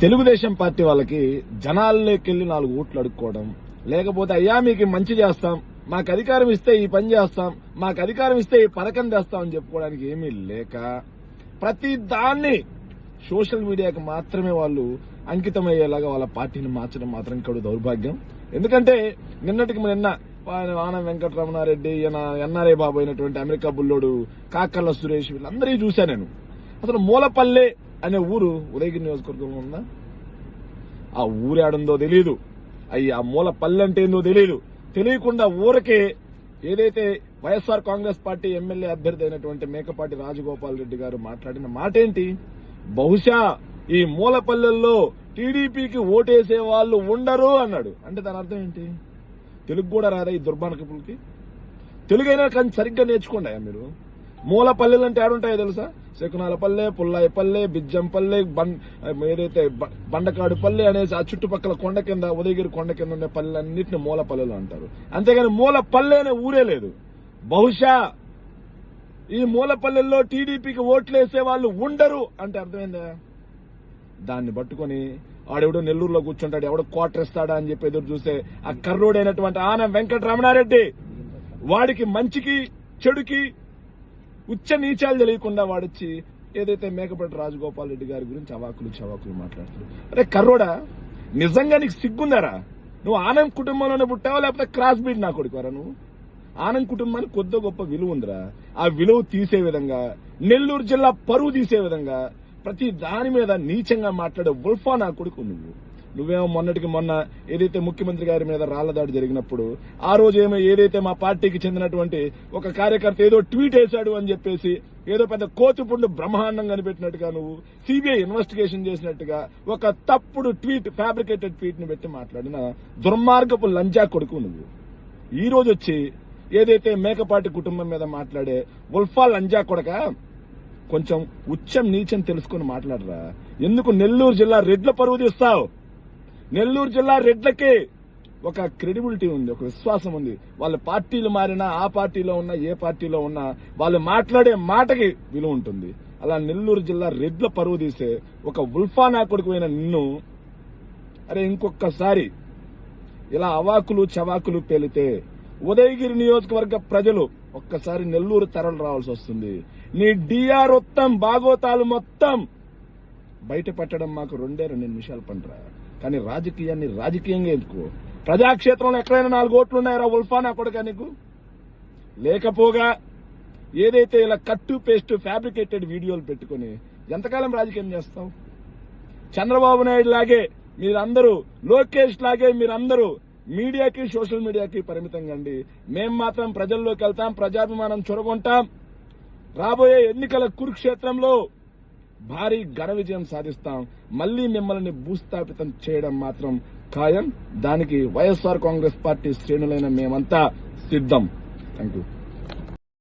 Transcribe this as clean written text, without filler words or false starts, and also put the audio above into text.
Telugu Desam party వాళ్ళకి జనాల్లోకి వెళ్లి 4 ఓట్లు అడుక్కోవడం, లేకపోతే అయ్యా మీకు మంచి చేస్తాం, మాకు అధికారం ఇస్తే ఈ పని చేస్తాం, మాకు అధికారం ఇస్తే ఈ పథకం తెస్తాం అని చెప్పుకోవడానికి ఏమీ లేక ప్రతి దాన్ని సోషల్ మీడియాకి మాత్రమే వాళ్ళు అంకితమయ్యేలాగా వాళ్ళ పార్టీని మార్చడం మాత్రం ఇక్కడ దౌర్భాగ్యం. ఎందుకంటే నిన్నటికి నిన్న ఆనం వెంకటరమణారెడ్డి, ఎన్ఆర్ఐ బాబు అయినటువంటి అమెరికా బుల్లోడు, కాకర్ల సురేష్, వీళ్ళందరినీ చూశా నేను. అసలు మూలపల్లె అనే ఊరు ఉదయగిరి నియోజకవర్గంలో ఉందా? ఆ ఊరు ఆడుందో తెలియదు, ఆ మూలపల్లె అంటే ఏందో తెలియదు. తెలియకుండా ఊరకే ఏదైతే వైఎస్ఆర్ కాంగ్రెస్ పార్టీ ఎమ్మెల్యే అభ్యర్థి అయినటువంటి మేకపాటి రాజగోపాల్ రెడ్డి గారు మాట్లాడిన మాట ఏంటి? బహుశా ఈ మూలపల్లెల్లో టీడీపీకి ఓటేసే వాళ్ళు ఉండరు అన్నాడు. అంటే దాని అర్థం ఏంటి? తెలుగు కూడా రాదా ఈ దుర్మార్గపులకి? తెలుగైనా కానీ సరిగ్గా నేర్చుకోండి మీరు. మూలపల్లెలు అంటే ఏడుంటాయో తెలుసా? శకునాలపల్లె, పుల్లాయిపల్లె, బిజ్జంపల్లె, ఏదైతే బండకాడుపల్లె అనేసి ఆ చుట్టుపక్కల కొండ కింద, ఉదయగిరి కొండ కింద ఉండే పల్లెలన్నింటినీ మూలపల్లెలు అంటారు. అంతేగాని మూలపల్లె అనే ఊరే లేదు. బహుశా ఈ మూలపల్లెల్లో టీడీపీకి ఓట్లేసే వాళ్ళు ఉండరు అంటే అర్థమైందా? దాన్ని పట్టుకుని ఆడెవడో నెల్లూరులో కూర్చుంటాడు, ఎవడో క్వార్టర్ ఇస్తాడా అని చెప్పి ఎదురు చూసే ఆ కర్రోడైనటువంటి ఆనం వెంకటరమణారెడ్డి వాడికి మంచికి చెడుకి ఉచ్చ నీచాలు తెలియకుండా వాడొచ్చి ఏదైతే మేకపాటి రాజగోపాల్ రెడ్డి గారి గురించి చవాకులు మాట్లాడుతారు. అరే కర్రోడా, నిజంగా నీకు సిగ్గుందారా? నువ్వు ఆనం కుటుంబంలోనే పుట్టావా లేకపోతే క్రాస్ బీడ్ నా కొడుకురా? నువ్వు ఆనం కుటుంబానికి కొద్ది గొప్ప విలువ ఉందిరా. ఆ విలువ తీసే విధంగా, నెల్లూరు జిల్లా పరువు తీసే విధంగా ప్రతి దాని మీద నీచంగా మాట్లాడే ఉల్ఫా నా కొడుకు నువ్వేమో మొన్నటికి మొన్న ఏదైతే ముఖ్యమంత్రి గారి మీద రాళ్లదాడి జరిగినప్పుడు ఆ రోజేమో ఏదైతే మా పార్టీకి చెందినటువంటి ఒక కార్యకర్త ఏదో ట్వీట్ వేశాడు అని చెప్పేసి ఏదో పెద్ద కోతిపుండు బ్రహ్మాండం కనిపెట్టినట్టుగా, నువ్వు సిబిఐ ఇన్వెస్టిగేషన్ చేసినట్టుగా ఒక తప్పుడు ట్వీట్, ఫ్యాబ్రికేటెడ్ ట్వీట్ ని పెట్టి మాట్లాడిన దుర్మార్గపు లంజా కొడుకు నువ్వు. ఈ రోజు వచ్చి ఏదైతే మేకపాటి కుటుంబం మీద మాట్లాడే ఉల్ఫా లంజా కొడక, కొంచెం ఉచ్చం నీచం తెలుసుకుని మాట్లాడరా. ఎందుకు నెల్లూరు జిల్లా రెడ్ల పరువు తీస్తావు? నెల్లూరు జిల్లా రెడ్లకి ఒక క్రెడిబిలిటీ ఉంది, ఒక విశ్వాసం ఉంది. వాళ్ళ పార్టీలు మారినా, ఆ పార్టీలో ఉన్నా, ఏ పార్టీలో ఉన్నా వాళ్ళు మాట్లాడే మాటకి విలువ ఉంటుంది. అలా నెల్లూరు జిల్లా రెడ్ల పరువు తీసే ఒక ఉల్ఫా నా కొడుకుపోయిన నిన్ను, అరే ఇంకొకసారి ఇలా అవాకులు చవాకులు పేలితే ఉదయగిరి నియోజకవర్గ ప్రజలు ఒక్కసారి నెల్లూరు తరలి రావాల్సి వస్తుంది. నీ డిఆర్ మొత్తం బాగోతాలు మొత్తం బయట పెట్టడం మాకు 2 నిమిషాలు పంటరా. కానీ రాజకీయాన్ని రాజకీయంగా ఎందుకు? ప్రజాక్షేత్రంలో ఎక్కడైనా 4 ఓట్లు ఉన్నాయరా ఉల్ఫా నా కొడుకా నీకు? లేకపోగా ఏదైతే ఇలా కట్టు పేస్ట్ ఫ్యాబ్రికేటెడ్ వీడియోలు పెట్టుకుని ఎంతకాలం రాజకీయం చేస్తావు? చంద్రబాబు నాయుడు లాగే మీరందరూ, లోకేష్ లాగే మీరందరూ మీడియాకి, సోషల్ మీడియాకి పరిమితం కండి. మేం మాత్రం ప్రజల్లోకి వెళ్తాం, ప్రజాభిమానం చొరగొంటాం. రాబోయే ఎన్నికల కురుక్షేత్రంలో భారీ ఘన విజయం సాధిస్తాం. మళ్లీ మిమ్మల్ని భూస్థాపితం చేయడం మాత్రం ఖాయం. దానికి వైఎస్ఆర్ కాంగ్రెస్ పార్టీ శ్రేణులైన మేమంతా సిద్ధం. Thank you.